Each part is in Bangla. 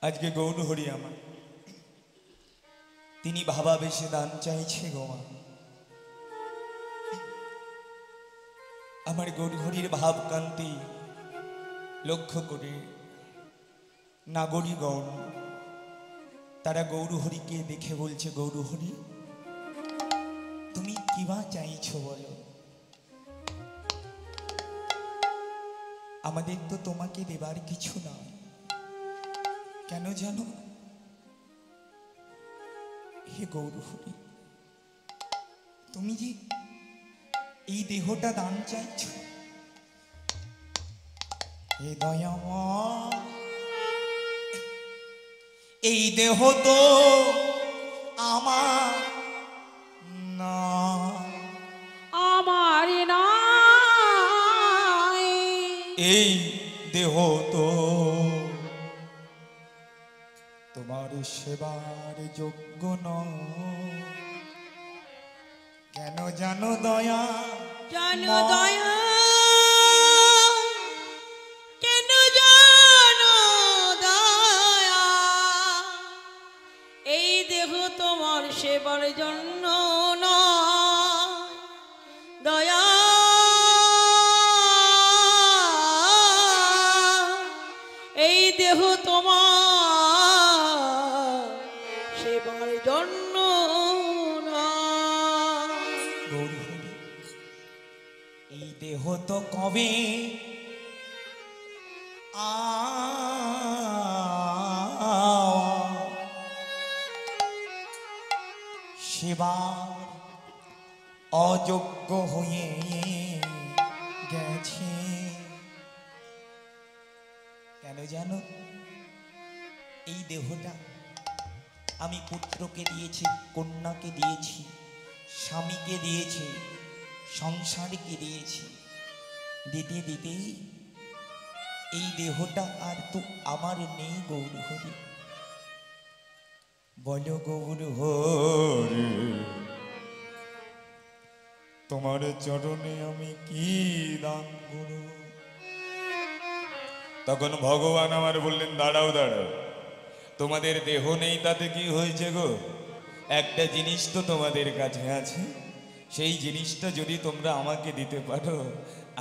আজকে গৌর হরি আমার তিনি ভাবাবেশে দান চাইছে গো মা। আমার গৌর হরির ভাবকান্তি লক্ষ্য করে নাগরিকগণ তারা গৌর হরিকে দেখে বলছে, গৌর হরি তুমি কিবা চাইছো বলো? আমাদের তো তোমাকে দেবার কিছু নয়, কেন জানো? হে গৌর হরি, তুমি যে এই দেহটা দান চাইছো, হে দয়াময়, এই দেহ তো আমার না, আমার না, এই দেহ তো তোমার সেবার যোগ্য নয়। কেন জানো দয়া, জানো দয়া, কেন জানো দয়া, এই দেহ তোমার সেবার জন্য নয় দয়া, এই দেহ তোমার সেবার জন্য নয়। গৌর হরি, এই দেহ তো কবে সেবার অযোগ্য হয়ে গেছে। কেন জানো? এই দেহটা আমি পুত্রকে দিয়েছি, কন্যাকে দিয়েছি, স্বামীকে দিয়েছি, সংসারকে দিয়েছি। দিতে দিতে এই দেহটা আর তো আমার নেই গৌর হরি। বলো গৌর হরি, তোমার চরণে আমি কি দান করব? তখন ভগবান আমার বললেন, দাঁড়াও দাঁড়াও, তোমাদের দেহ নেই তাতে কি হয়েছে গো? একটা জিনিস তো তোমাদের কাছে আছে, সেই জিনিসটা যদি তোমরা আমাকে দিতে পারো,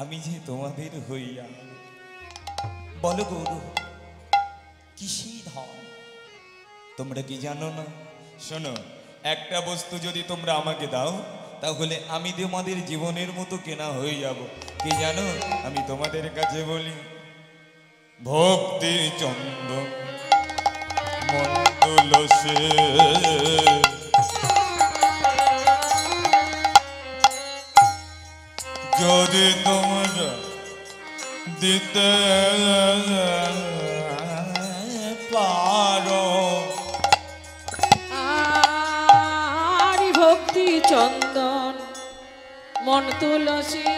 আমি যে তোমাদের হইয়া। বলো গৌর, কিসি ধন? তোমরা কি জানো না? শোনো, একটা বস্তু যদি তোমরা আমাকে দাও, তাহলে আমি তোমাদের জীবনের মতো কেনা হয়ে যাব। কি জানো? আমি তোমাদের কাছে বলি, ভক্তি চন্দন মন তুলসী, যদি তোমরা দিতে পারো, আর ভক্তি চন্দন মন তুলসী,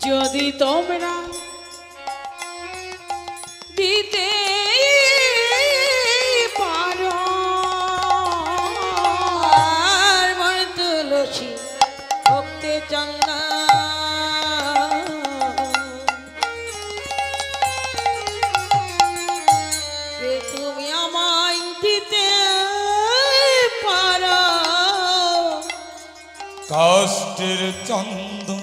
যদি তোমরা দিতে পারো, আর মন তুলসী ভক্তি চন্দন, যে তুমি আমায় দিতে পারো, কাষ্টের চন্দন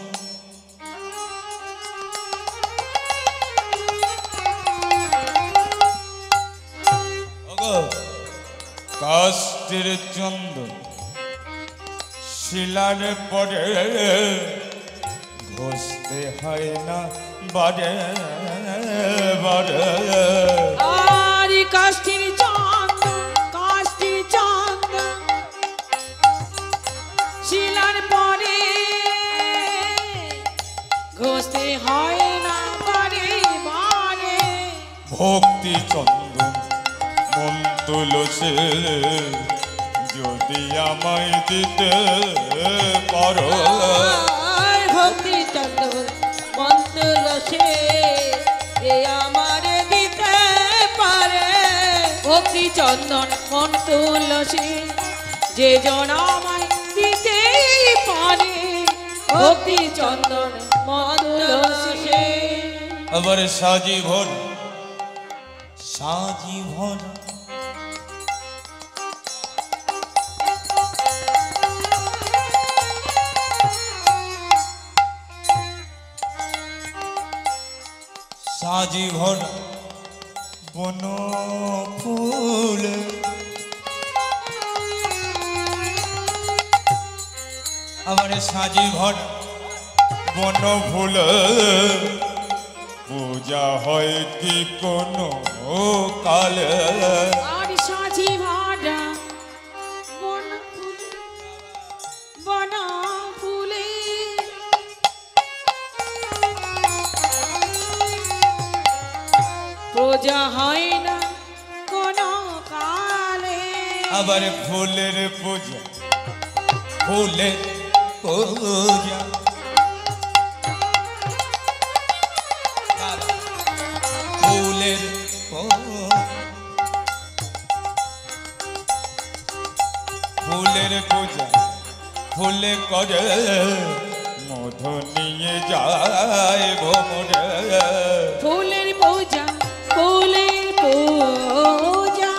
কাষ্টের চন্দন শিলার পরে ঘষতে হয় না বারে বারে, আর কাষ্টের চন্দন, কাষ্টের চন্দন শিলার পরে ঘষতে হয় না বারে বারে, ভক্তি চন্দন মন তুলসী, যদি আমায় দিতে পারো, আর ভক্তি চন্দন মন তুলসী, এ আমার দিতে পারে, ভক্তি চন্দন মন তুলসী, যে জন আমায় দিতে পারে, ভক্তি চন্দন মন্দলসে আবার সাজি ভর সাজি ভর সাজি ভর বন ফুল আবার সাজি ভর বন ফুল পূজা হয় কি কোনো কালে আর সাজি ভাড়া বন ফুলে বন ফুলে পূজা হয় না কোন কালে আবার ফুলের পূজা ফুলের পূজা ফুলের ফুলের পূজা ফুলে করে মধু নিয়ে যায় ভোমরে ফুলের পূজা ফুলের পূজা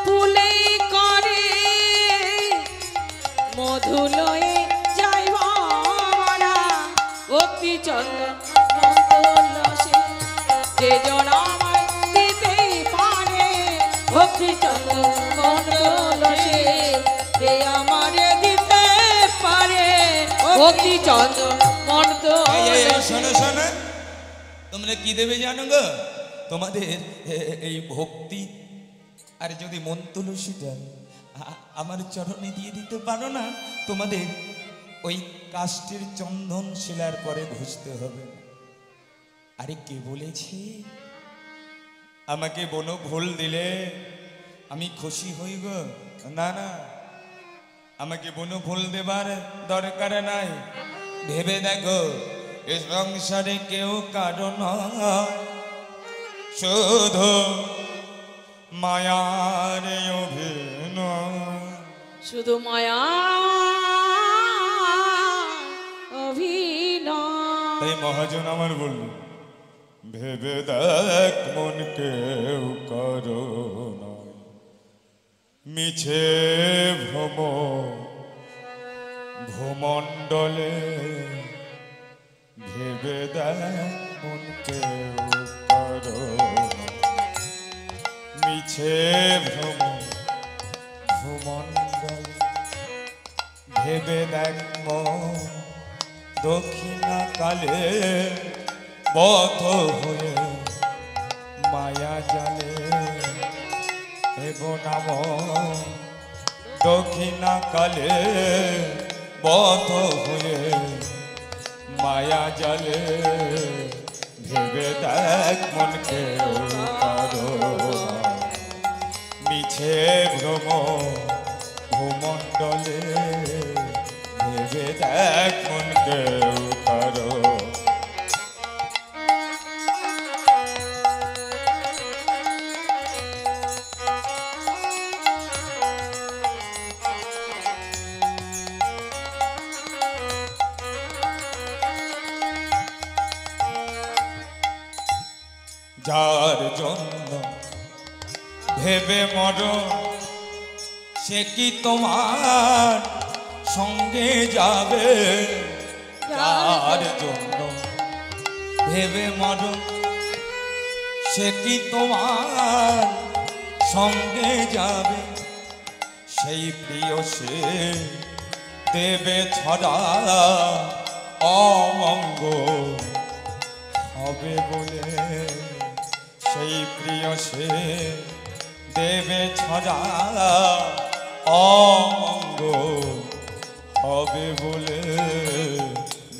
ফুলে করে মধু লয়ে যাই বাবা ভক্তি চন্দন মন্দলসে যে জন আমায় দিতে পারে ভক্তি চন্দন মন্দলসে যে আমারে দিতে পারে ভক্তি চন্দন মন্দলসে শোনো শোনো তোমরা কি দেবে জানো গো তোমাদের এই ভক্তি আর যদি মন তুলসীটা আমার চরণে দিয়ে দিতে পারো না তোমাদের ওই কাষ্ঠের চন্দন শিলার পরে ঘষতে হবে আরে কে বলেছে আমাকে বনো ভুল দিলে আমি খুশি হই গো না না আমাকে বনো ভুল দেবার দরকার নাই ভেবে দেখো এ সংসারে কেউ কারো নয় শুধু মায়ার অভিনয় শুধু মায়া অভিনয় তাই মহাজন আমার বলল ভেবে দেখ মন কেউ কারো নয় মিছে ভ্রম ভূমণ্ডলে ভেবে দেখ মন কেউ কারো মিছে ভ্রম ভূমণ্ডল ভেবে দেখ মন দক্ষিণা কালে বধ হয়ে মায়া জালে হেব নাম দক্ষিণা কালে বধ হয়ে মায়া জালে ভেবে দেখ মন কেউ কারো মিছে ভ্রম ভূমণ্ডলে ভেবে দেখ মন কেউ কারো যার জন্য ভেবে মর সে কি তোমার সঙ্গে যাবে যার জন্য ভেবে মর সে কি তোমার সঙ্গে যাবে সেই প্রিয় সে দেবে ছড়া অমঙ্গ হবে বলে সেই প্রিয় সে দেবে ছড়া অমঙ্গ হবে বলে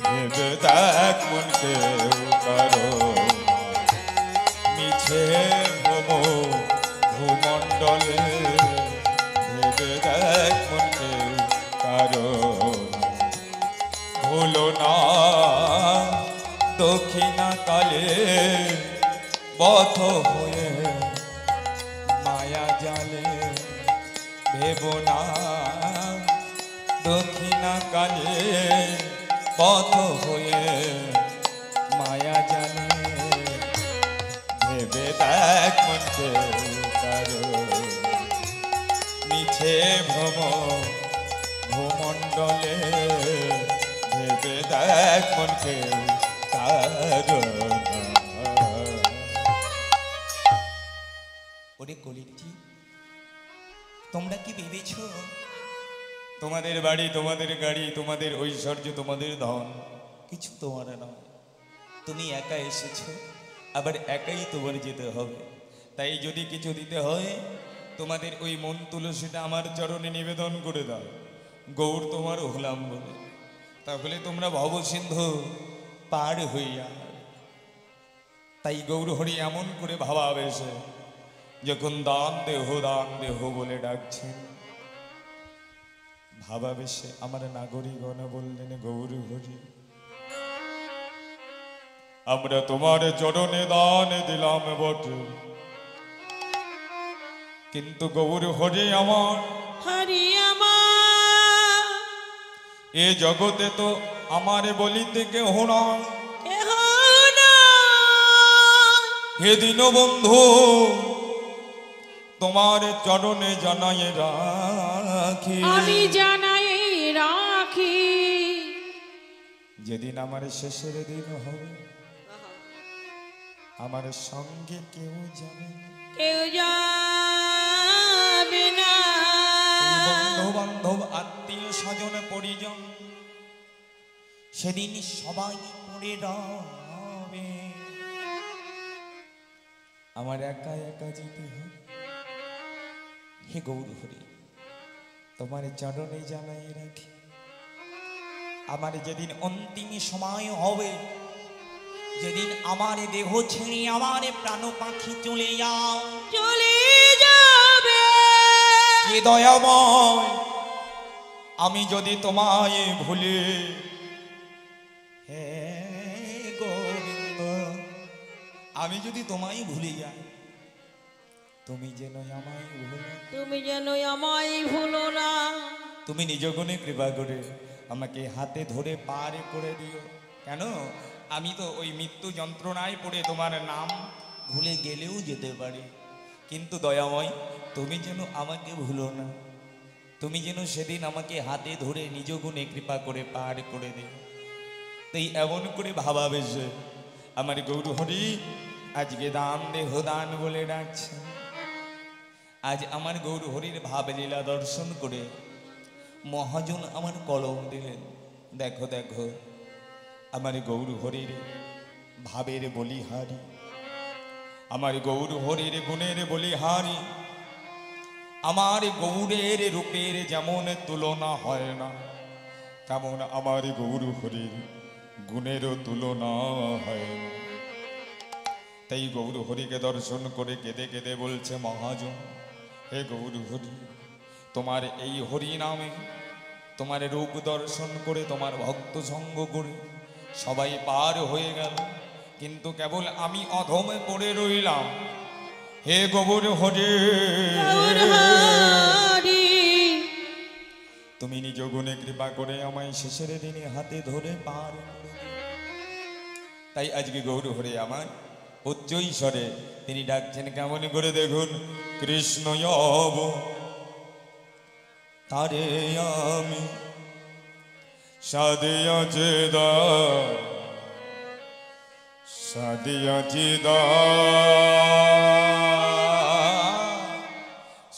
ভেবে দেখ মন কেউ কারো মিছে ভব ভূমণ্ডলে ভেবে দেখ মন কেউ কারো ভুলো না দক্ষিণা কালে বধ হয়ে মায়া জালে ভেব না দক্ষিণা কালে পথ হয়ে মায়া জানে ভেবে দেখ মনকে কারো মিছে ভ্রম ভূমণ্ডলে ভেবে দেখ মনকে কারো ওরে কলিটি তোমরা কি ভেবেছ তোমাদের বাড়ি তোমাদের গাড়ি তোমাদের ঐশ্বর্য তোমাদের ধন কিছু তোমার নয় তুমি একা এসেছো আবার একাই তোমার যেতে হবে তাই যদি কিছু দিতে হয় তোমাদের ওই মন তুলসীটা আমার চরণে নিবেদন করে দাও গৌর তোমার হলাম বলে তাহলে তোমরা ভবসিন্ধু পার হইয়া তাই গৌর হরি এমন করে ভাবাবেশে যখন দান দেহ বলে ডাকছেন ভাবাবেশে আমার নাগরিকগণ বললেন গৌর হরি আমরা তোমার চরণে দান দিলাম বটে কিন্তু গৌর হরি আমার হরি আমার এ জগতে তো আমার বলিতে কেহ নয় কেহ নাই। হে দীনবন্ধু তোমার চরণে জানাই রাখি আমি জানাই রাখি যেদিন আমার শেষের দিন হবে আমার সঙ্গে কেউ যাবে না। কেউ যাবে না এই বন্ধু বান্ধব আত্মীয় স্বজন পরিজন সেদিন সবাই পড়ে রবে আমার একা একা যেতে হবে হে গৌর হরি তোমার চরণে জানাই রাখি আমার যেদিন অন্তিম সময় হবে যেদিন আমার দেহ ছেড়ে আমার প্রাণ পাখি চলে যাও চলে যাবে হে দয়াময় আমি যদি তোমায় ভুলে হে গোবিন্দ আমি যদি তোমায় ভুলে যাই তুমি যেন আমায় ভুলো না। তুমি যেন আমায় ভুলো না তুমি নিজ গুণে কৃপা করে আমাকে হাতে ধরে পার করে দিও কেন আমি তো ওই মৃত্যু যন্ত্রণায় পড়ে তোমার নাম ভুলে গেলেও যেতে পারি কিন্তু দয়াময় তুমি যেন আমাকে ভুলো না তুমি যেন সেদিন আমাকে হাতে ধরে নিজ গুণে কৃপা করে পার করে দিও তাই এমন করে ভাবাবেশে আমার গৌর হরি আজকে দান দেহ দান বলে ডাকছে আজ আমার গৌর হরির ভাবলীলা দর্শন করে মহাজন আমার কলম দিলেন দেখো দেখো আমার গৌর হরির ভাবের বলিহারি আমার গৌর হরির গুণের বলিহারি আমার গৌরের রূপের যেমন তুলনা হয় না তেমন আমার গৌর হরির গুণেরও তুলনা হয় না তাই গৌর হরিকে দর্শন করে কেঁদে কেঁদে বলছে মহাজন হে গৌর হরি তোমার এই হরি নামে তোমার রূপ দর্শন করে তোমার ভক্ত সঙ্গ করে সবাই পার হয়ে গেল কিন্তু কেবল আমি অধমে পড়ে রইলাম হে গৌর হরি গৌর হরি তুমি নিজ গুণে কৃপা করে আমায় শেষের দিনে হাতে ধরে পার করে দিও। তাই আজকে গৌর হরি আমার উচ্চ ঈশ্বরে তিনি ডাকছেন কেমন করে দেখুন কৃষ্ণ তারে আমি সাদিয়াছি দা সাদিয়াছি দা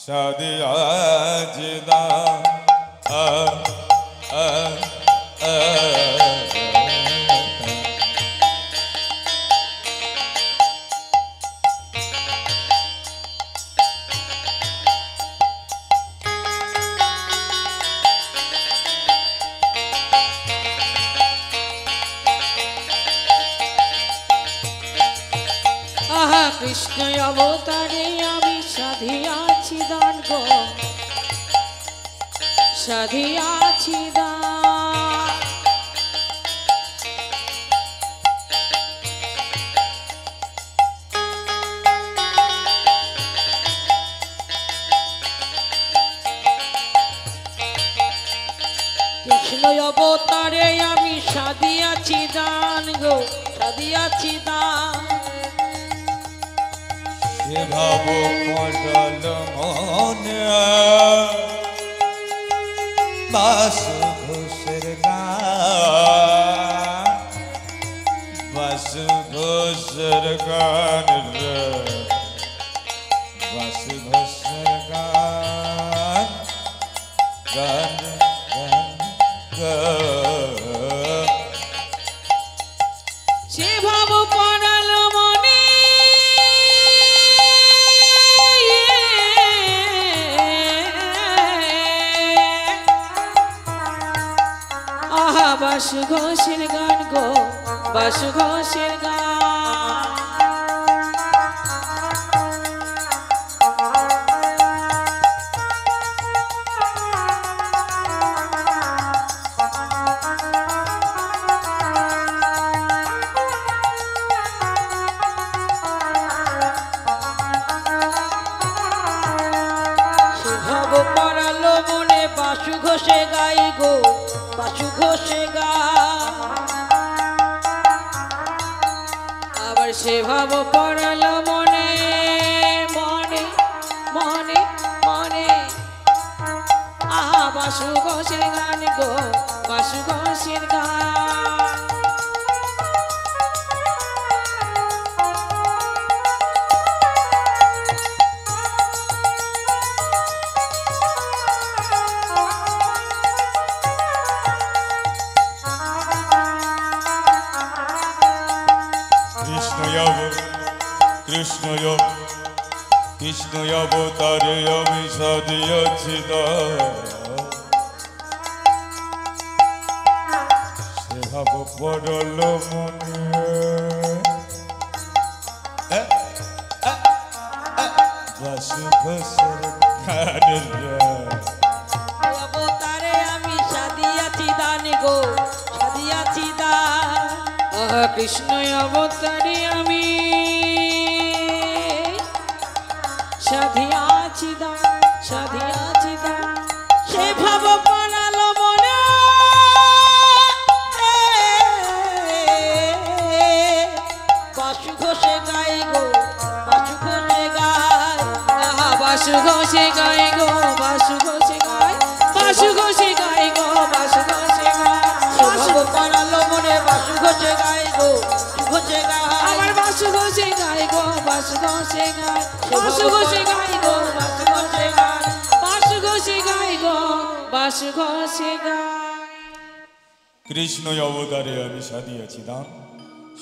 সাদিয়াছি দা আহা কৃষ্ণ অবতারে আমি সাধিয়াছি দান গো সাধিয়াছি দান কৃষ্ণ অবতারে আমি সাদিয়াছি দান গো সাদিয়াছি দান সে ভাব পটল মনে বাসু ঘোষের গান বাসু ঘোষের গান রে বাসু ঘোষের গান গান গান গান সে ভাব পড়াল মনে আহা বাসু ঘোষের গান গো বাসু ঘোষের গান ভাব পড়ালো মনে বাসু ঘোষে গাই গো বাসু ঘোষে গা আবার সে ভাব পড়ালো মনে মনে মনে মনে আহা বাসু ঘোষের গান গো বাসু ঘোষের গান কৃষ্ণ অবতারে আমি সাধিয়াছি সে ভাব পড়ল মনে বাসু ঘোষের গান রে অবতারে আমি সাদিয়াছি দান গো সাদিয়াছি দান আহা কৃষ্ণ অবতারে আমি সাধিয়াছি দান সাধিয়াছি দান সে ভাব পড়ালো মনে বাসু ঘোষে গাই গো বাসু ঘোষে গায় আহা বাসু ঘোষে গাই গো বাসু ঘোষে গায় বাসু ঘোষে গাই গো বাসু ঘোষে গায় বাসু পড়ালো মনে বাসু ঘোষে গাই গো ঘোষে গায় আমার বাসু ঘোষে গাই গো বাসু ঘোষে গায় বাসু ঘোষে গাই গো বাসু ঘোষে গায় বাসু ঘোষে গাই গো বাসু ঘোষে গায় কৃষ্ণ অবতারে আমি সাধিয়াছি দান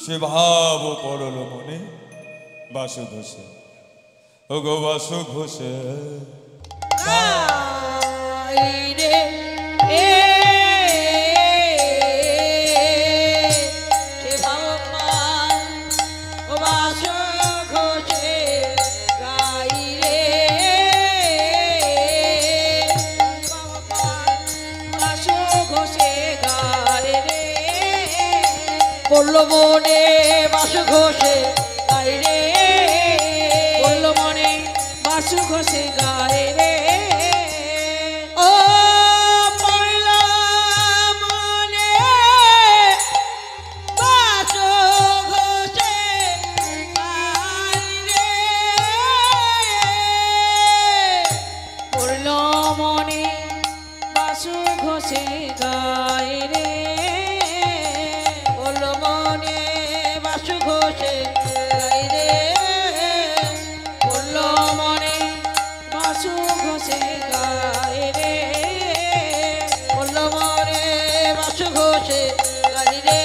সে ভাব পড়ল মনে বাসু ঘোষে ও গো বাসু ঘোষে গাই রে এ সে ভগবান ও বাসু ঘোষে গাই রে ভগবান বাসু ঘোষে গাই রে বলল মনে বাসু ঘোষে গাই রে বলল মনে বাসু ঘোষে গায় রে ও পড়ল মনে বাসু ঘোষে গায় রে পড়ল মনে বাসু ঘোষে গায় রে পড়ল মনে বাসু ঘোষে গায় রে পড়ল মনে বাসু ঘোষে গায় রে পড়ল মনে বাসু ঘোষে গায় রে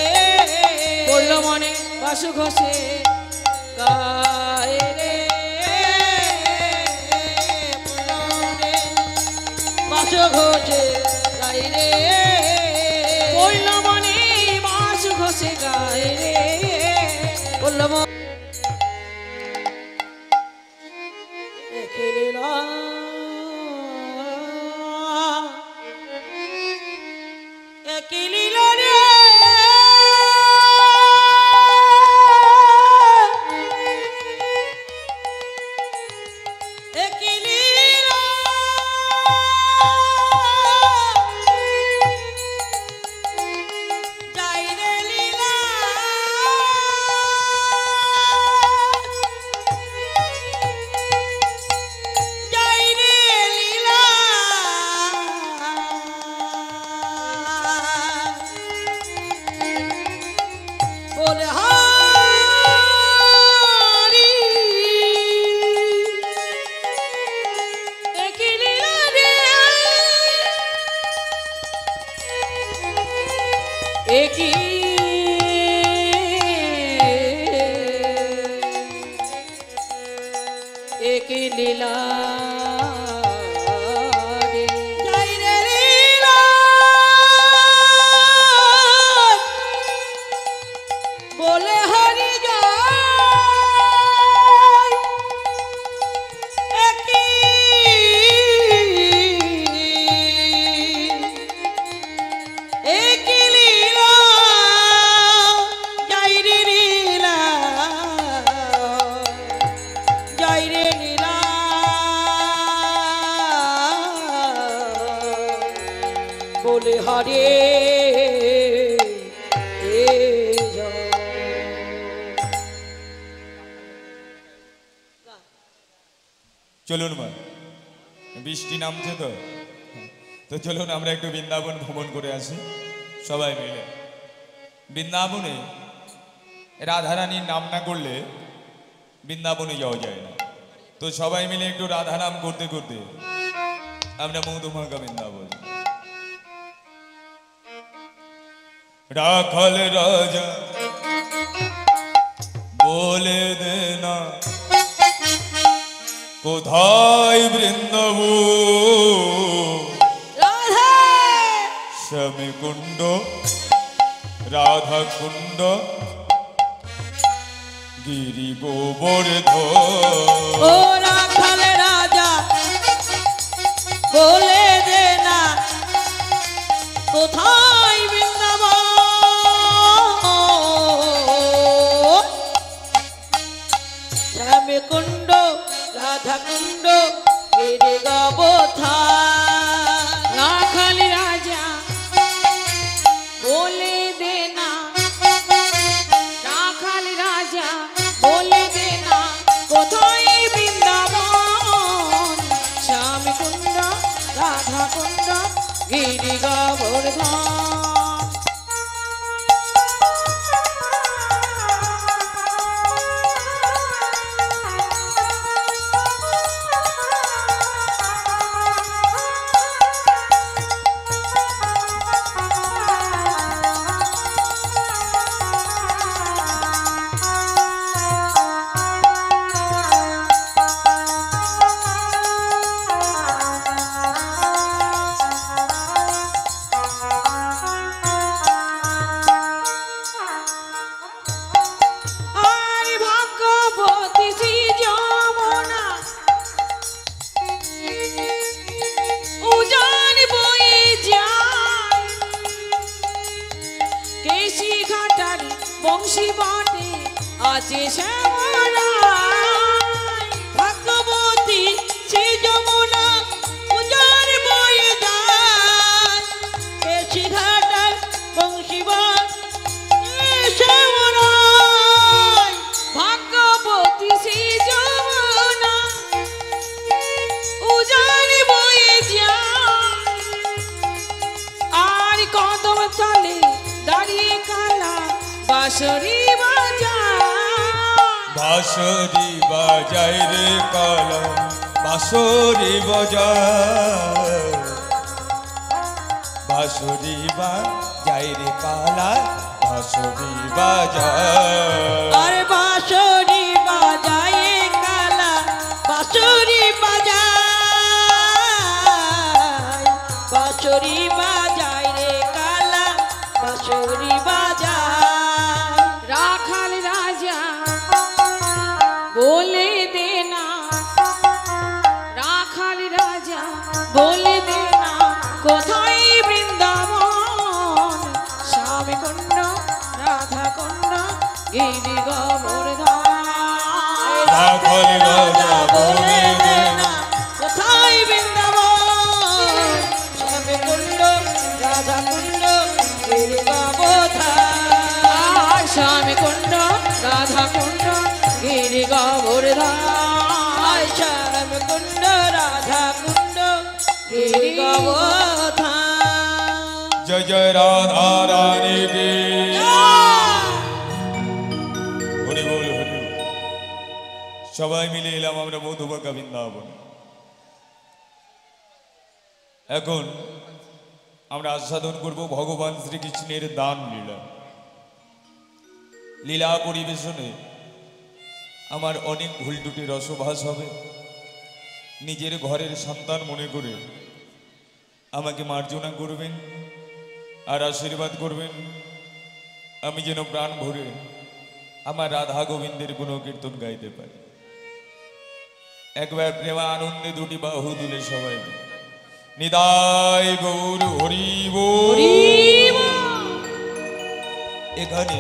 পড়ল মনে বাসু ঘোষে গায় রে পড়ল মনে বাসু ঘোষে গায় রে পড়ল মনে বাসু ঘোষে গায় রে পড়ল মনে একই একই লীলা রে। যাই রে লীলা, বলে হরি যায় একই একই লীলা, যাই রে লীলা, যাই রে লীলা, বলে হরে এ জয়। চলুন মা, বৃষ্টি নামছে তো, তো চলুন আমরা একটু বৃন্দাবন ভ্রমণ করে আসি সবাই মিলে। বৃন্দাবনে রাধারানীর নাম না করলে বৃন্দাবনে যাওয়া যায় না। তো সবাই মিলে একটু রাধা নাম করতে করতে আমরা মধুমাখা বৃন্দাবন। রাখাল রাজা বলে দে না কোথায় বৃন্দাবন, রাধে শ্যামী কুণ্ড রাধা কুণ্ড গিরি গোবর্ধন। ও রাখাল রাজা বলে দে না কোথায় বৃন্দাবন, শ্যামে কুণ্ড রাধা কুণ্ড গিরি গোবর্ধন। রাখাল রাজা বলে দে না, রাখাল রাজা বলে দে না কোথায় বৃন্দাবন, শ্যামী কুণ্ড রাধা কুণ্ড গিরি গোবর্ধন। আর ভাগ্যবতী শ্রী যমুনা উজান বয়ে যায়, কেশি ঘাটার বংশী বাটে আছে শ্যামরায়। ভাগ্যবতী শ্রী যমুনা উজান বয়ে যায়, কেশি ঘাটার বংশী বাটে শ্যামরায়। ভাগ্যবতী শ্রী যমুনা উজান বয়ে যায়, আর কদম তলে দাঁড়িয়ে কালা বাঁশরি বাজায়। বাঁশরি বাজায় রে কালা বাঁশরি বাজায়, বাঁশরি বাজায় রে কালা বাঁশরি বাজায়। আর বাঁশরি বাজায় কালা বাঁশরি বাজায়, বাঁশরি বাজায় রে কালা বাঁশরি বাজায়। রাখাল রাজা বলে দে না, রাখাল রাজা বলে দে না কোথায় বৃন্দাবন, শ্যামী কুণ্ড রাধা কুণ্ড গিরি গোবর্ধন। রাখাল রাজা বলে দে না কোথায় বৃন্দাবন, শ্যামী কুণ্ড রাধা কুণ্ড গিরি গোবর্ধন। শ্যামী কুণ্ড রাধা কুণ্ড গিরি গোবর্ধন, শ্যামী কুণ্ড রাধা কুণ্ড গিরি গোবর্ধন। জয় জয় রাধা রানী কি হরি বল হরি বল। সবাই মিলে এলাম আমরা মধুমাখা বৃন্দাবন। এখন আমরা আস্বাদন করব ভগবান শ্রীকৃষ্ণের দান লীলা। লীলা পরিবেশনে আমার অনেক ভুল ত্রুটি রসভাস হবে। নিজের ঘরের সন্তান মনে করে আমাকে মার্জনা করবেন আর আশীর্বাদ করবেন, আমি যেন প্রাণ ভরে আমার রাধা গোবিন্দের গুণকীর্তন গাইতে পারি। একবার প্রেমা আনন্দে দুটি বাহু তুলে সবাই নিদায় গৌর হরি বল। এখানে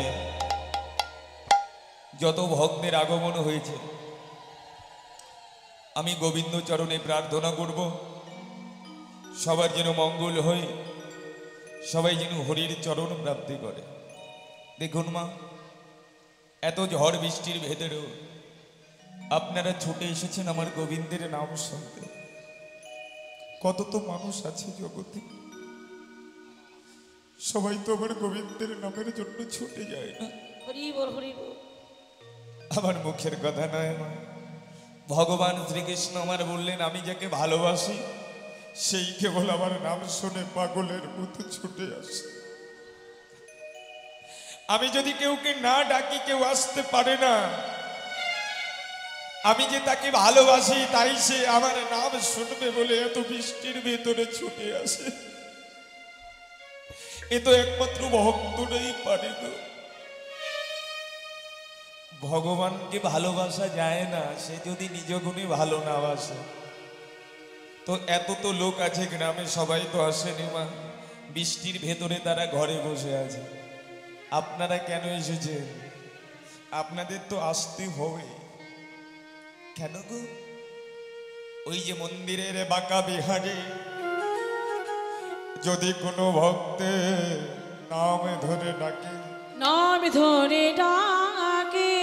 যত ভক্তের আগমন হয়েছে আমি গোবিন্দ চরণে প্রার্থনা করব সবার যেন মঙ্গল হয়, সবাই যেন হরির চরণ প্রাপ্তি করে। দেখুন মা, এত ঝড় বৃষ্টির ভেতরেও আপনারা ছুটে এসেছেন আমার গোবিন্দের নাম শুনতে। কত তো মানুষ আছে জগতে, সবাই তো আমার গোবিন্দের নামের জন্য ছুটে যায় না। হরি বল, হরি বল। আমার মুখের কথা নয় মা, ভগবান শ্রীকৃষ্ণ আমার বললেন আমি যাকে ভালোবাসি সেই কেবল আমার নাম শুনে পাগলের মতো ছুটে আসে। আমি যদি কেউকে না ডাকি কেউ আসতে পারে না। আমি যে তাকে ভালোবাসি তাই সে আমার নাম শুনবে বলে এত বৃষ্টির ভেতরে ছুটে আসে। এ তো একমাত্র ভক্তরাই পারে না। ভগবানকে ভালোবাসা যায় না সে যদি নিজ গুণে ভালো না বাসে। তো এত তো লোক আছে গ্রামে, সবাই তো আসেনি মা, বৃষ্টির ভেতরে তারা ঘরে বসে আছে। আপনারা কেন এসেছেন? আপনাদের তো আসতে হবে। কেন গো? ওই যে মন্দিরের বাঁকা বিহারে যদি কোনো ভক্তের নাম ধরে ডাকে, নাম ধরে ডাকে,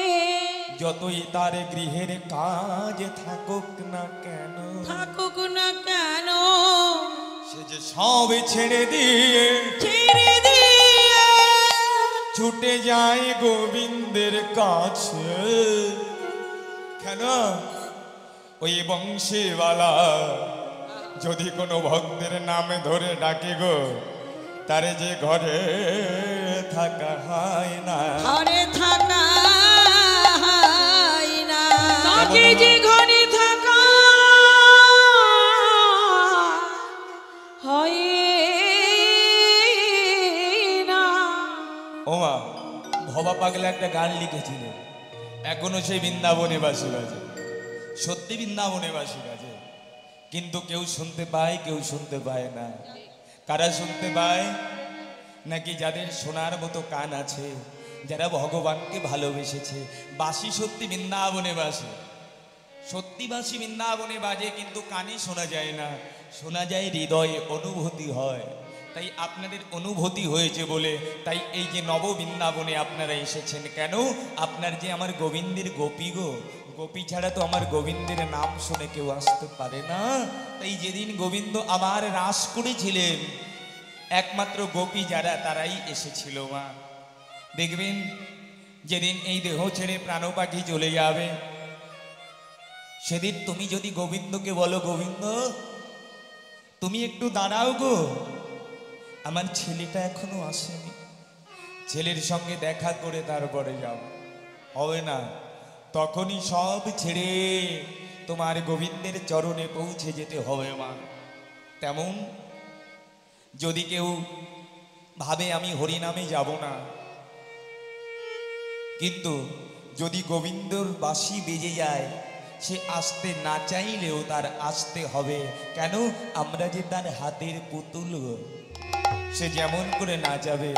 যতই তার গৃহের কাজ থাকুক না কেন, থাকুক না কেন, সে যে সব ছেড়ে দিয়ে ছেড়ে দিয়ে ছুটে যায় গোবিন্দের কাছে। কেন? ওই বংশীওয়ালা যদি কোনো ভক্তের নামে ধরে ডাকে গো, তারে যে ঘরে থাকা হয় না, ঘরে থাকা হয় না, তাকে যে ঘরে থাকা হয় না। ওমা, ভবা পাগলা একটা গান লিখেছিল, এখনো সেই বৃন্দাবনে বাসি বাজে। সত্যি বৃন্দাবনে বাসি বাজে, কিন্তু কেউ শুনতে পায় কেউ শুনতে পায় না। কারা শুনতে পায়? নাকি যাদের শোনার মতো কান আছে, যারা ভগবানকে ভালোবেসেছে। বাসি সত্যি বৃন্দাবনে বাসে, সত্যি বাসি বৃন্দাবনে বাজে, কিন্তু কানে শোনা যায় না, শোনা যায় হৃদয়ে, অনুভূতি হয়। তাই আপনাদের অনুভূতি হয়েছে বলে তাই এই যে নব বৃন্দাবনে আপনারা এসেছেন। কেন? আপনার যে আমার গোবিন্দের গোপী গো, গোপী ছাড়া তো আমার গোবিন্দের নাম শুনে কেউ আসতে পারে না। তাই যেদিন গোবিন্দ আবার রাস করেছিলেন একমাত্র গোপী যারা তারাই এসেছিল মা। দেখবেন যেদিন এই দেহ ছেড়ে প্রাণ পাখি চলে যাবে, সেদিন তুমি যদি গোবিন্দকে বলো, গোবিন্দ তুমি একটু দাঁড়াও গো, আমার ছেলেটা এখনো আসেনি, ছেলের সঙ্গে দেখা করে তারপরে যাও, হবে না। তখনই সব ছেড়ে তোমার গোবিন্দের চরণে পৌঁছে যেতে হবে মা। তেমন যদি কেউ ভাবে আমি হরিনামে যাব না, কিন্তু যদি গোবিন্দর বাঁশি বেজে যায় সে আসতে না চাইলেও তার আসতে হবে। কেন? আমরা যে তার হাতের পুতুল, সে যেমন করে নাচাবে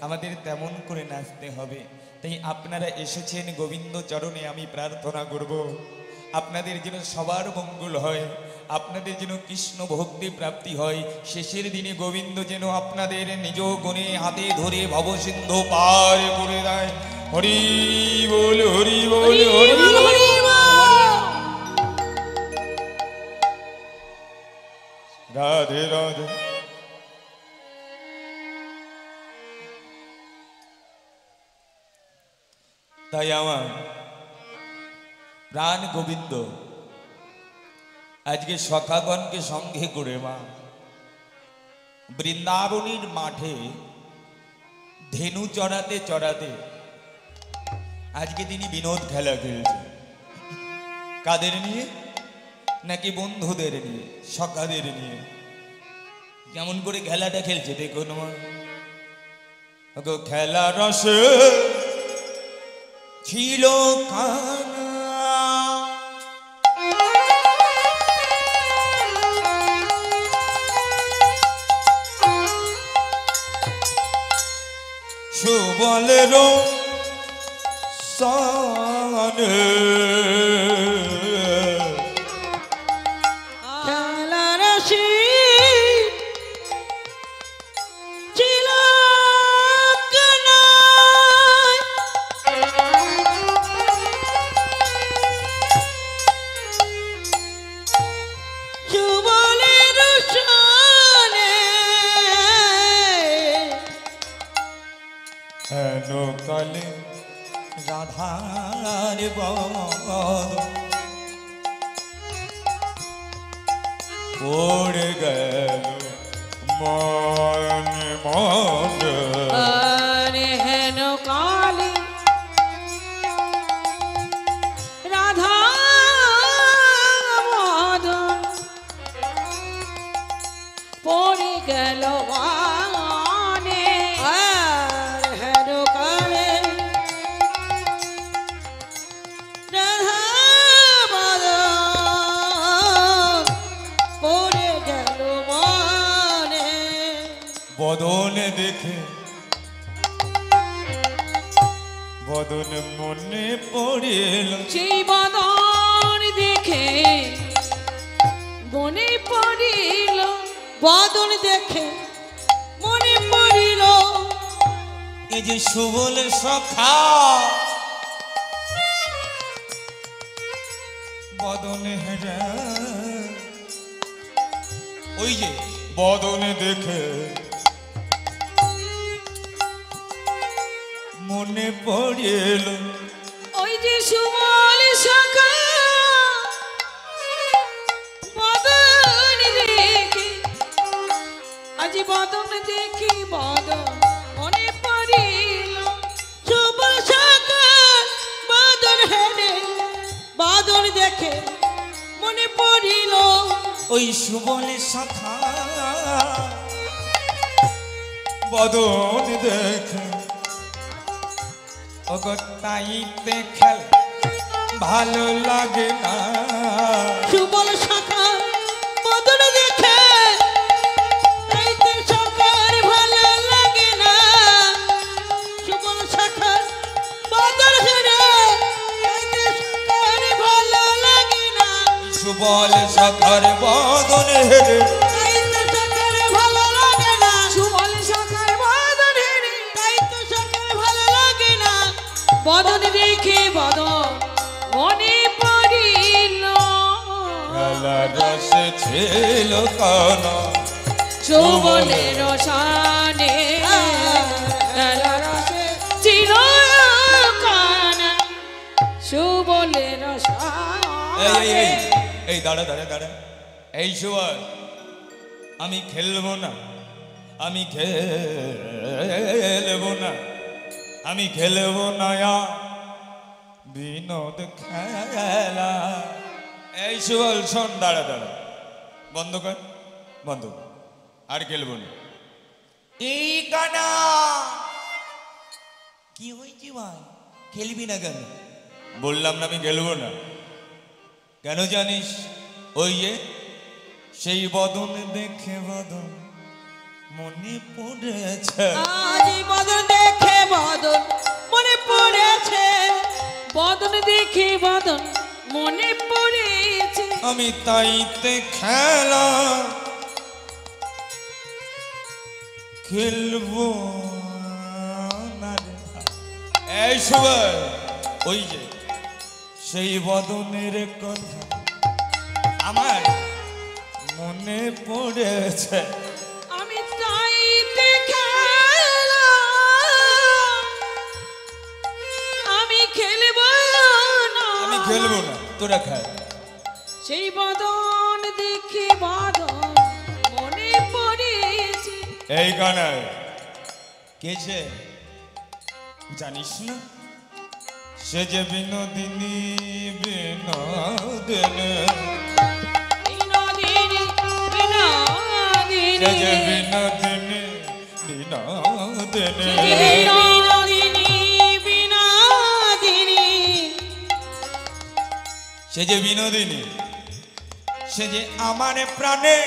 আমাদের তেমন করে নাচতে হবে। তাই আপনারা এসেছেন গোবিন্দ চরণে, আমি প্রার্থনা করব আপনাদের যেন সবার মঙ্গল হয়, আপনাদের যেন কৃষ্ণ ভক্তি প্রাপ্তি হয়। শেষের দিনে গোবিন্দ যেন আপনাদের নিজ গুণে হাতে ধরে ভবসিন্ধু পার করে দেয়। হরি বল, হরি বল, হরি বল। রাধে রাধে। তাই আমার প্রাণ গোবিন্দ আজকে সখাগণকে সঙ্গে করে মা বৃন্দাবনীর মাঠে ধেনু চড়াতে চড়াতে আজকে তিনি বিনোদ খেলা খেলছে। কাদের নিয়ে? নাকি বন্ধুদের নিয়ে, সখাদের নিয়ে। কেমন করে খেলাটা খেলছে দেখুন। খেলা রসে ছিল কানা, সুবলের সানে খেলারসি ছিল কানাই, সুবলের সানে হেন কালে রাধার বদ পড়ে গেল মন মন। আরে হেন কালে রাধা মদন পড়ে গেল ওয়ানে। আর হেন কালে রাধা মদন পড়ে গেল ওয়ানে। বদন দেখে বদন মনে পড়িল, সেই বদন দেখে মনে পড়িল, বদন দেখে মনে পড়িল, এই যে সুবল সখা বদন হেরা। ওই যে বদন দেখে মনে পড়িল, ওই যে সুবল সখা বদন দেখে, আজ বদন দেখি বদন মনে পড়িল। সুবল সখা বদন হেরে বদন দেখে মনে পড়িল, ওই সুবল সখা বদন দেখে তাইতে খেল ভালো লাগে না। সুবল সখা বদন দেখে তাইতে সখার ভালো লাগে না। সুবল সখা বদন হেরে তাইতে সখার ভালো লাগে না। সুবল সখার বদন হেরে তাইতে সখার ভালো লাগে না। সুবল সখার বদন হেরে তাইতে সখার ভালো লাগে না। বদন দেখে বদন মনে পড়িল, খেলা রসে ছিল কানা সুবলের সানে খেলা রসে ছিল কানা, সুবলের এই সানে। এই দাঁড়া দাঁড়া দাঁড়া। এই সুবল, আমি খেলবো না, আমি খেলবো না, আমি খেলবো না বিনোদ খেলা। এই সুবল শোন, দাঁড়া দাঁড়া, বন্ধ কর, বন্ধ কর, আর খেলবো না। এই কানা কি হয়েছে ভাই, খেলবি না কেন? বললাম না আমি খেলবো না। কেন জানিস? ওই যে সেই বদন দেখে বদন মনে পড়েছে। আজ বদন দেখে বদন মনে পড়েছে, বদন দেখে বদন মনে পড়েছে। আমি তাইতে খেলা খেলবো না রে ভাই। এই সুবল, ওই যে সেই বদনের কথা আমার মনে পড়েছে। আমি তাইতে খেলা আমি খেলব না, আমি খেলবো না, তোরা খায়। সেই বদন দেখে বদন মনে পড়েছে। এই কানাই কে সে জানিস না? সে যে বিনোদিনী বিনোদিনী, বিনোদিনী বিনোদিনী সে যে বিনোদিনী বিনোদিনী, বিনোদিনী বিনোদিনী সে যে বিনোদিনী, সে যে আমার প্রাণে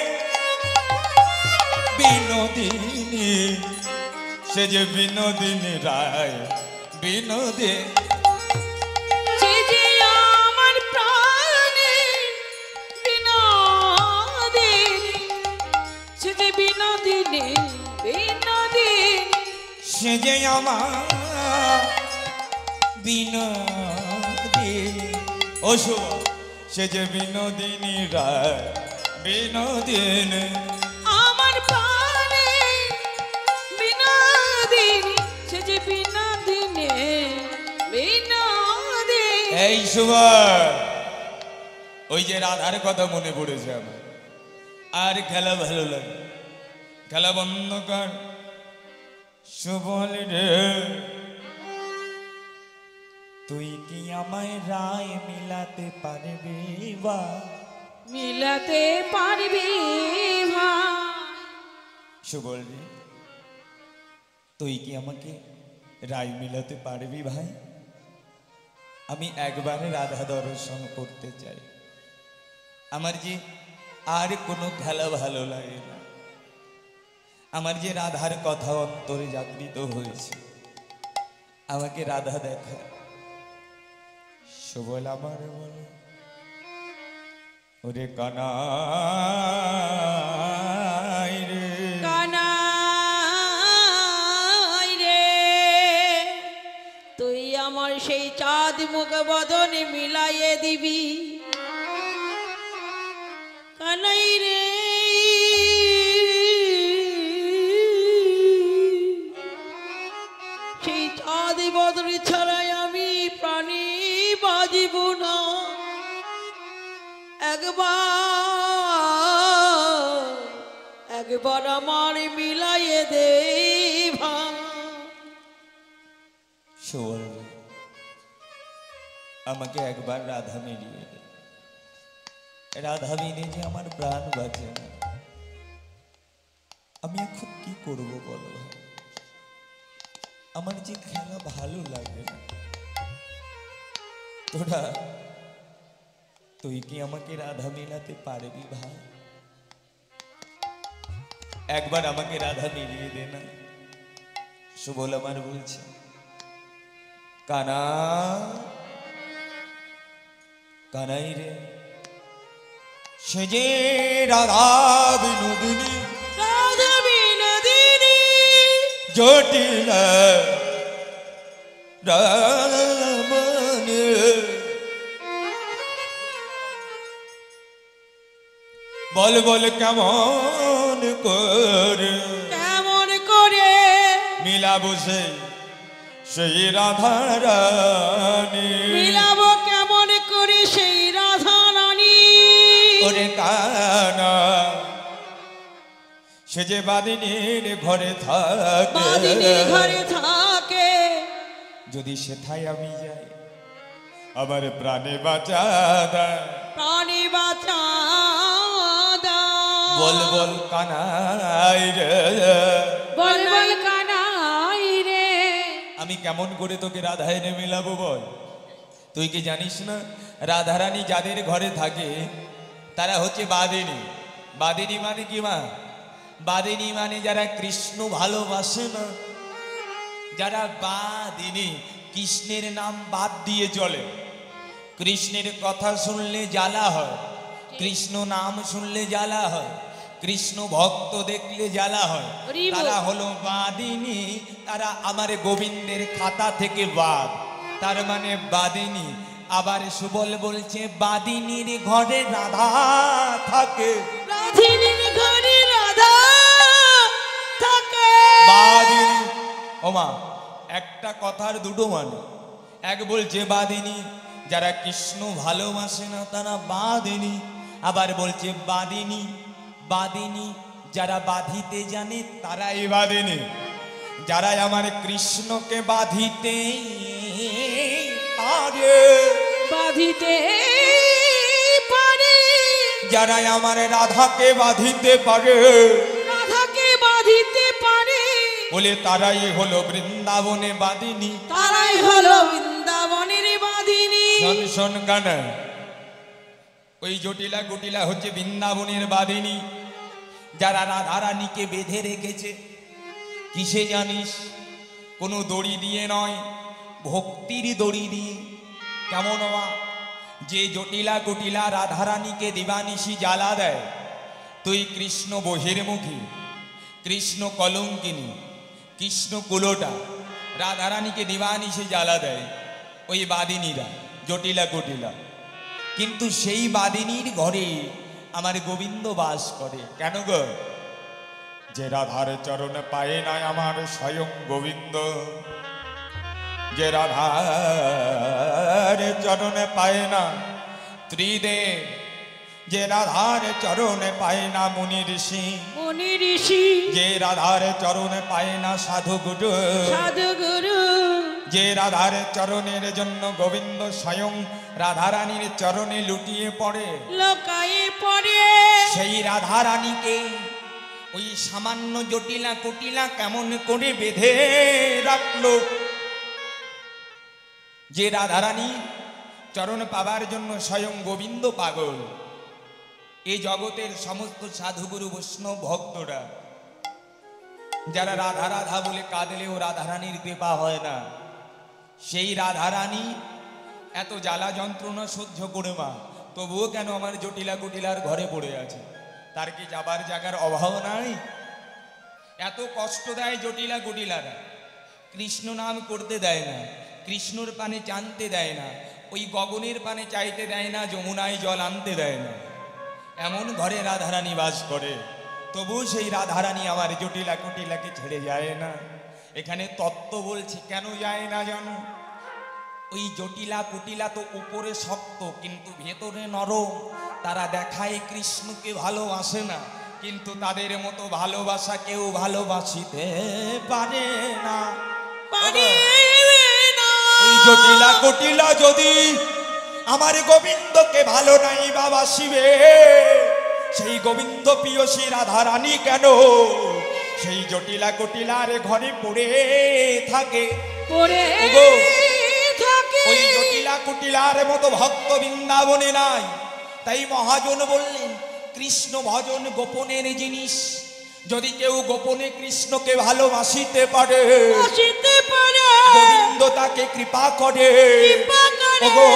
বিনোদিনী, সে যে বিনোদিনী রায় বিনোদিনী, সে যে আমার প্রাণে বিনোদিনী, সে যে বিনোদিনী বিনোদিনী, সে যে আমার বিনোদিনী, ও শুভ, সে যে বিনোদিনী রায় বিনোদিনী, আমার প্রাণে বিনোদিনী, সে যে বিনোদিনী বিনোদিনী। এই শুভ, ওই যে রাধার কথা মনে পড়েছে আমার, আর খেলা ভালো লাগে, খেলা বন্ধ কর সুবল রে, তুই কি আমায় রায় মিলাতে পারবি বা? মিলাতে পারবি ভাই? সুবল রে, তুই কি আমাকে রায় মিলাতে পারবি ভাই? আমি একবারে রাধা দর্শন করতে চাই, আমার যে আর কোনো খেলা ভালো লাগে না, আমার যে রাধার কথা অন্তরে জাগৃত হয়েছে, আমাকে রাধা দেখা। সুবল আমার বলে, ওরে কানাই রে, কানাই রে, তুই আমার সেই চাঁদ মুখ বদনে মিলাইয়ে দিবি। কানাই রে, সেই চাঁদ বদনে ছাড়াই আমি প্রাণী বাজিব না। একবার আমার মিলাইয়ে দে ভাই। সুবল রে, আমাকে একবার রাধা মিলিয়ে দে, রাধা বিনে যে আমার প্রাণ বাঁচে না, আমি এখন কি করব বলো ভাই? আমার যে খেলা ভালো লাগে না, তোরা তুই কি আমাকে রাধা মিলাতে পারবি ভাই? একবার আমাকে রাধা মিলিয়ে দে না। সুবল আমার বলছে, কানা কানাই রে, সে যে রাধা বিনোদিনী, রাধা বিনোদিনী জটিল রামনে, বল বল কেমন করে, কেমন করে মিলাবো সেই রাধা রানী, মিলাবো কেমন করে সেই রাধা রানী? ওরে কানা, সে যে বাদিনীর ঘরে থাকে, বাদিনীর ঘরে থাকে, যদি সেথায় আমি যাই আমার প্রাণে বাঁচা দেয়, প্রাণী বাঁচা দাও। বল বল কানাই রে, বল বল কানাই রে, আমি কেমন করে তোকে রাধা এনে মিলাবো বল? তুই কি জানিস না রাধারানী যাদের ঘরে থাকে তারা হচ্ছে বাদিনী। বাদিনী মানে কি মা? বাদিনী মানে যারা কৃষ্ণ ভালোবাসে না, যারা বাদিনী, কৃষ্ণের নাম বাদ দিয়ে চলে, কৃষ্ণের কথা শুনলে জ্বালা হয়, কৃষ্ণ নাম শুনলে জ্বালা হয়, কৃষ্ণ ভক্ত দেখলে জ্বালা হয়, হরি বল। তারা হলো বাদিনী, তারা আমার গোবিন্দের খাতা থেকে বাদ, তার মানে বাদিনী। আবার সুবল বলছে বাদিনীর ঘরে রাধা থাকে, রাধিনীর ঘরে রাধা থাকে। বাদিনী। ওমা, একটা কথার দুটো মানে, এক বলছে বাদিনী যারা কৃষ্ণ ভালোবাসে না তারা বাদিনী, আবার বলছে বাদিনী, বাদিনী যারা বাঁধিতে জানে তারাই বাঁধেনি, যারা আমার কৃষ্ণকে বাঁধিতে পারে, বাঁধিতে পারে, যারা আমার রাধাকে বাঁধিতে পারে, রাধাকে বাঁধিতে পারে, বলে তারাই হলো বৃন্দাবনে বাঁধিনি। তারাই হলো বৃন্দাবনের বাঁধিনী। শোন শোন গানা, ওই জটিলা কুটিলা হচ্ছে বৃন্দাবনের বাঁধিনী, যারা রাধারানীকে বেঁধে রেখেছে। কিসে জানিস? কোনো দড়ি দিয়ে নয়, ভক্তির দড়ি দিয়ে। কেমন হওয়া? যে জটিলা কুটিলা রাধারানীকে দিবানিশি জ্বালা দেয়, তুই কৃষ্ণ বহির্মুখী, কৃষ্ণ কলঙ্কিনী, কৃষ্ণ কুলোটা রাধারানীকে দিবানিশি জ্বালা দেয় ওই বাদিনীরা, জটিলা কুটিলা। কিন্তু সেই বাদিনীর ঘরে আমার গোবিন্দ বাস করে। কেন গো? যে রাধার চরণ পায় না আমার স্বয়ং গোবিন্দ, যে রাধার চরণে পায় না ত্রিদেব, যে রাধার চরণে পায় না মুনি ঋষি, মুনি ঋষি, যে রাধার চরণে পায় না সাধু গুরু, সাধু গুরু, যে রাধার চরণের জন্য গোবিন্দ স্বয়ং রাধারানীর চরণে লুটিয়ে পড়ে, লোকায়ে পড়ে, সেই রাধারানীকে ওই সামান্য জটিলা কুটিলা কেমন করে বেঁধে রাখলো? যে রাধারানী চরণ পাবার জন্য স্বয়ং গোবিন্দ পাগল। এই জগতের সমস্ত সাধুগুরু বৈষ্ণব ভক্তরা যারা রাধা রাধা বলে কাঁদলেও রাধারানীর কৃপা হয় না, সেই রাধারানী এত জ্বালা যন্ত্রণা সহ্য করে মা, তবুও কেন আমার জটিলা কুটিলার ঘরে পড়ে আছে? তার কি যাবার জায়গার অভাব নাই? এত কষ্ট দেয় জটিলা কুটিলারা, কৃষ্ণ নাম করতে দেয় না, কৃষ্ণর পানে টানতে দেয় না, ওই গগনের পানে চাইতে দেয় না, যমুনায় জল আনতে দেয় না। এমন ঘরে রাধারানী বাস করে, তবু সেই রাধারানী আমার জটিলা কুটিলাকে ছেড়ে যায় না। এখানে তত্ত্ব বলছে কেন যায় না জানো? ওই জটিলা কুটিলা তো উপরে শক্ত কিন্তু ভেতরে নরম। তারা দেখায় কৃষ্ণকে ভালোবাসে না, কিন্তু তাদের মতো ভালোবাসা কেউ ভালোবাসিতে পারে না, পারে না। ওই জটিলা কুটিলা যদি আমার গোবিন্দকে ভালো নাই বাবাসিবে, সেই গোবিন্দ প্রিয়সী রাধারানী কেন সেই জটিলা কুটিলার ঘরে পড়ে থাকে? পড়ে ওগো, থাকে। ওই জটিলা কুটিলার মতো ভক্ত বৃন্দাবনে নাই। তাই মহাজন বললেন কৃষ্ণ ভজন গোপনের জিনিস। যদি কেউ গোপনে কৃষ্ণকে ভালোবাসিতে পারে, বাসিতে পারে, গোবিন্দ তাকে কৃপা করে। কৃপা করে। ওগো,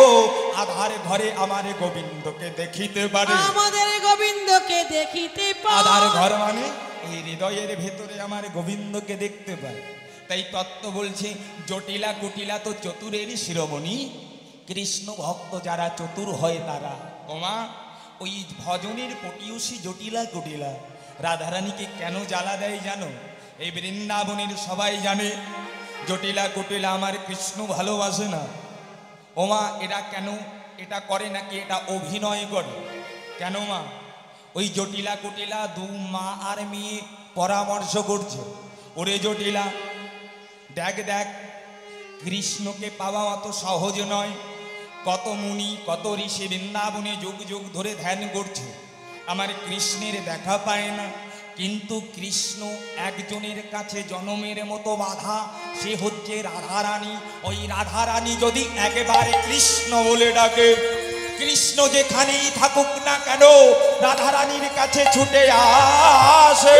আধার ঘরে আমার গোবিন্দকে দেখিতে পারে। আমাদের গোবিন্দকে দেখিতে পারে। আধার ঘর মানে এই হৃদয়ের ভেতরে আমার গোবিন্দকে দেখতে পায়। তাই তত্ত্ব বলছে জটিলা কুটিলা তো চতুরেরই শিরোমণি, কৃষ্ণ ভক্ত যারা চতুর হয় তারা। ওমা, ওই ভজনের পটিয়সী জটিলা কুটিলা রাধারানীকে কেন জ্বালা দেয় জানো? এই বৃন্দাবনের সবাই জানে জটিলা কুটিলা আমার কৃষ্ণ ভালোবাসে না। ওমা, এরা কেন এটা করে? নাকি এটা অভিনয় করে? কেন মা? ওই জটিলা কুটিলা দু মা আর মেয়ে পরামর্শ করছে, ওরে জটিলা দেখ দেখ, কৃষ্ণকে পাওয়া অত সহজ নয়। কত মুনি কত ঋষি বৃন্দাবনে যুগ যুগ ধরে ধ্যান করছে, আমার কৃষ্ণের দেখা পায় না। কিন্তু কৃষ্ণ একজনের কাছে জনমের মতো বাধা, সে হচ্ছে রাধারানী। ওই রাধারানী যদি একেবারে কৃষ্ণ বলে ডাকে, কৃষ্ণ যেখানেই থাকুক না কেন রাধারানীর কাছে ছুটে আসে।